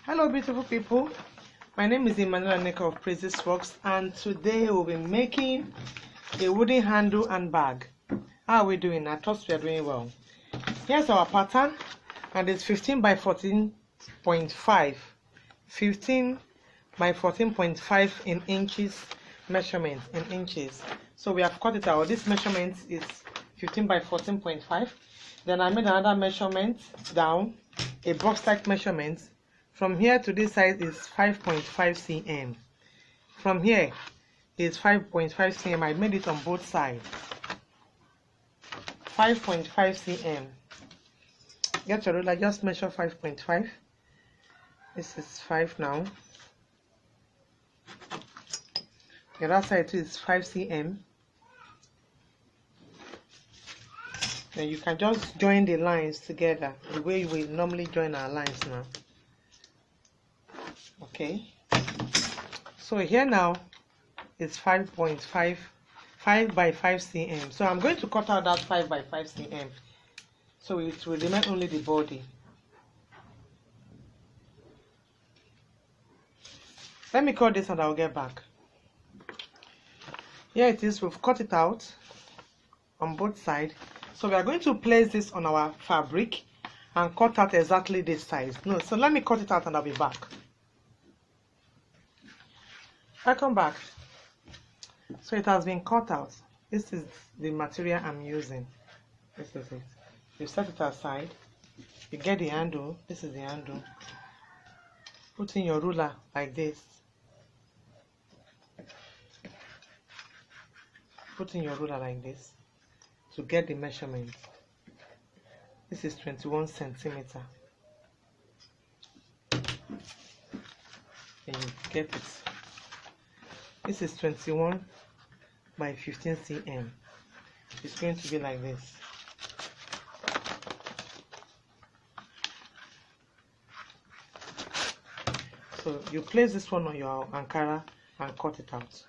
Hello beautiful people, my name is Emmanuel Aneka of Praises Works, and today we'll be making a wooden handle and bag. How are we doing? I trust we are doing well. Here's our pattern, and it's 15 by 14.5, 15 by 14.5 in inches measurement, in inches. So we have cut it out. This measurement is 15 by 14.5. Then I made another measurement down, a box type measurement. From here to this side is 5.5 cm. From here is 5.5 cm. I made it on both sides. 5.5 cm. Get your ruler, just measure 5.5. This is 5 now. The other side is 5 cm. Then you can just join the lines together the way we normally join our lines now. Okay, so here now it's 5.5, 5 by 5 cm. So I'm going to cut out that 5 by 5 cm, so it will remain only the body. Let me cut this and I'll get back. Here it is. We've cut it out on both sides. So we are going to place this on our fabric and cut out exactly this size. No, so let me cut it out and I'll be back. Welcome back. So it has been cut out. This is the material I'm using. This is it. You set it aside. You get the handle. This is the handle. Put in your ruler like this. Put in your ruler like this to get the measurement. This is 21 centimeter. And you get it. This is 21 by 15 cm. It's going to be like this. So you place this one on your Ankara and cut it out.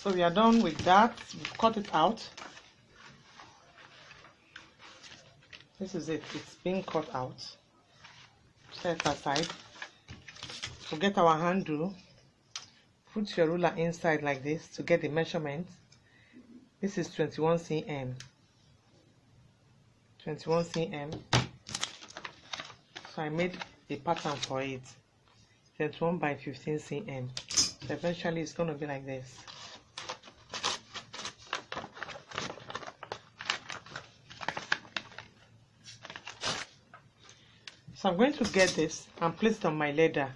So we are done with that. We've cut it out. This is it. It's being cut out. Set it aside. To get our handle, put your ruler inside like this to get the measurement. This is 21 cm. 21 cm. So I made a pattern for it. 21 by 15 cm. So eventually it's going to be like this. So I'm going to get this and place it on my leather.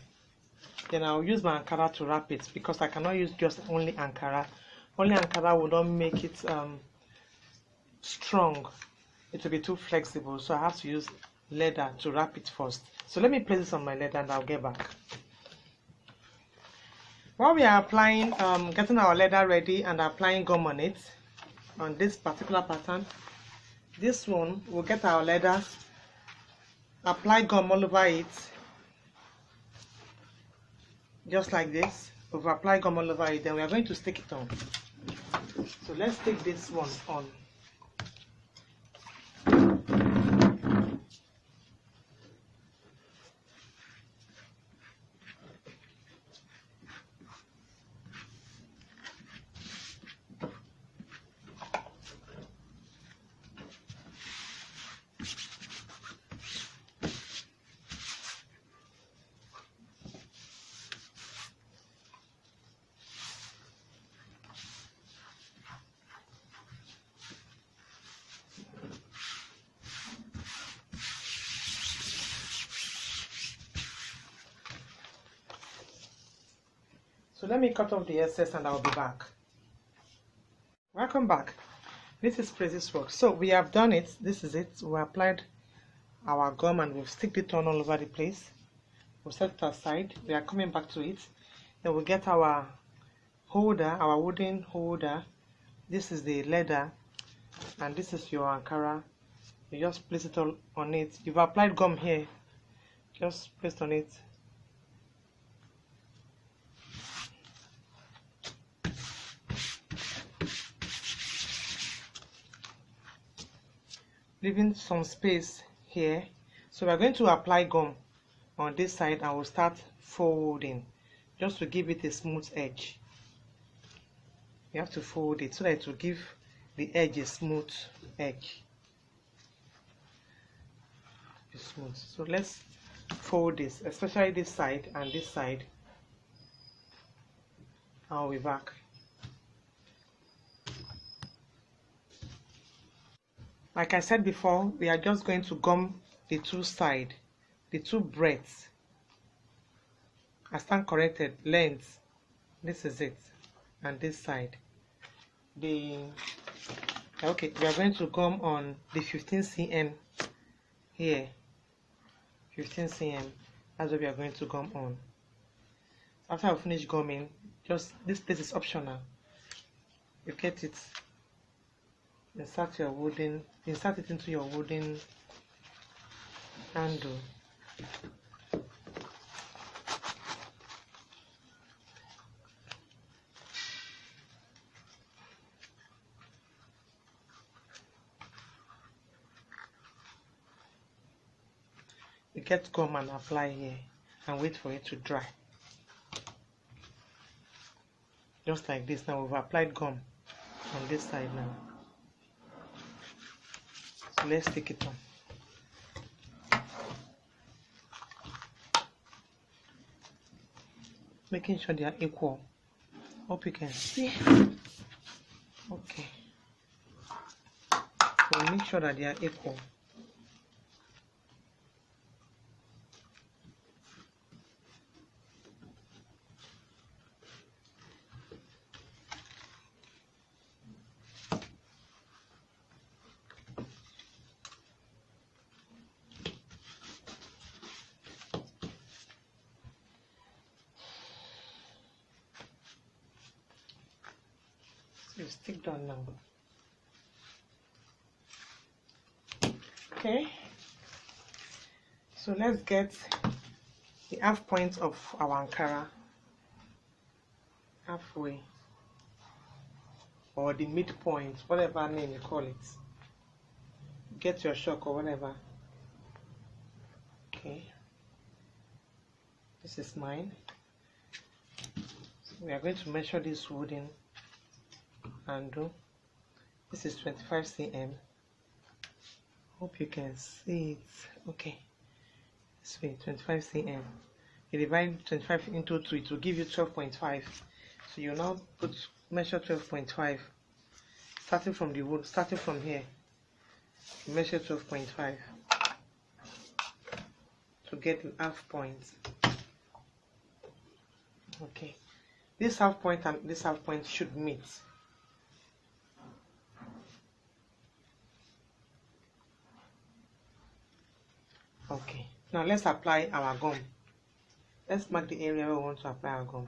Then I'll use my Ankara to wrap it, because I cannot use just only Ankara. Only Ankara will not make it strong. It will be too flexible. So I have to use leather to wrap it first. So let me place this on my leather and I'll get back. While we are applying, getting our leather ready and applying gum on it, on this particular pattern, this one, we'll get our leather, apply gum all over it. Just like this. We've applied gum all over it, then we are going to stick it on. So let's stick this one on. So let me cut off the excess and I'll be back. Welcome back. This is Praises Works. So we have done it. This is it. We applied our gum and we've sticked it on all over the place. We'll set it aside. We are coming back to it. Then we'll get our holder, our wooden holder. This is the leather and this is your Ankara. You just place it all on it. You've applied gum here. Just place it on it. leaving some space here. So we're going to apply gum on this side and we'll start folding just to give it a smooth edge. You have to fold it so that it will give the edge a smooth edge. It's smooth. So let's fold this, especially this side and this side. I'll be back. Like I said before, we are just going to gum the two sides, the two breadths. I stand corrected, length. This is it, and this side. Okay, we are going to gum on the 15 cm here. 15 cm. That's what we are going to gum on. After I finish gumming, just this place is optional. You get it. Insert it into your wooden handle. You get gum and apply here and wait for it to dry. Just like this. Now we've applied gum on this side now. So let's stick it on. Making sure they are equal. Hope you can see. Okay. So make sure that they are equal. So stick down now. Okay. So let's get the half point of our Ankara halfway, or the midpoint, whatever name you call it. Get your shock or whatever. Okay. This is mine. So we are going to measure this wooden handle. This is 25 cm. Hope you can see it. Okay. This way, 25 cm. You divide 25 into 2, it will give you 12.5. So you now measure 12.5. Starting from the wood, starting from here. Measure 12.5 to get the half point. Okay. This half point and this half point should meet. Okay, now let's apply our gum. Let's mark the area where we want to apply our gum.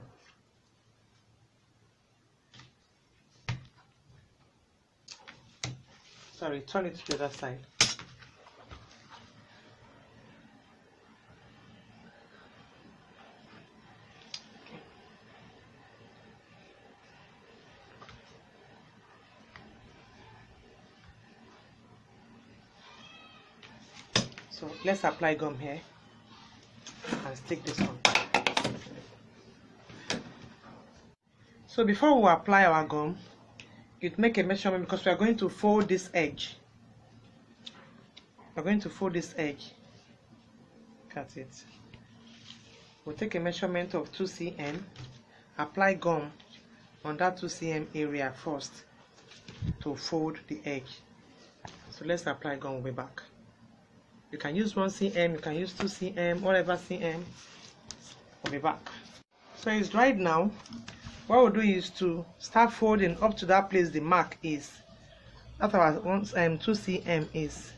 Sorry, turn it to the other side. Okay. So let's apply gum here and stick this on. So before we apply our gum, you'd make a measurement because we are going to fold this edge. We're going to fold this edge. Cut it. We'll take a measurement of 2 cm. Apply gum on that 2 cm area first to fold the edge. So let's apply gum. We'll be back. You can use 1 cm, you can use 2 cm, whatever cm. We'll be back. So it's dried now. What we'll do is to start folding up to that place the mark is. That's our 2 cm is.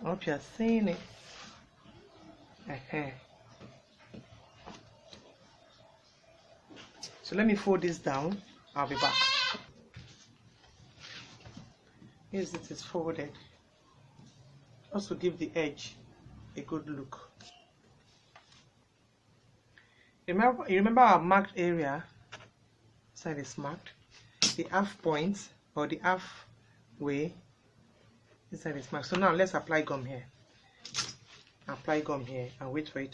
I hope you are seeing it. So let me fold this down. I'll be back. Here's it is folded. Also give the edge a good look. Remember our marked area. Side is marked. The half point or the half way inside this mask. So now let's apply gum here. Apply gum here and wait for it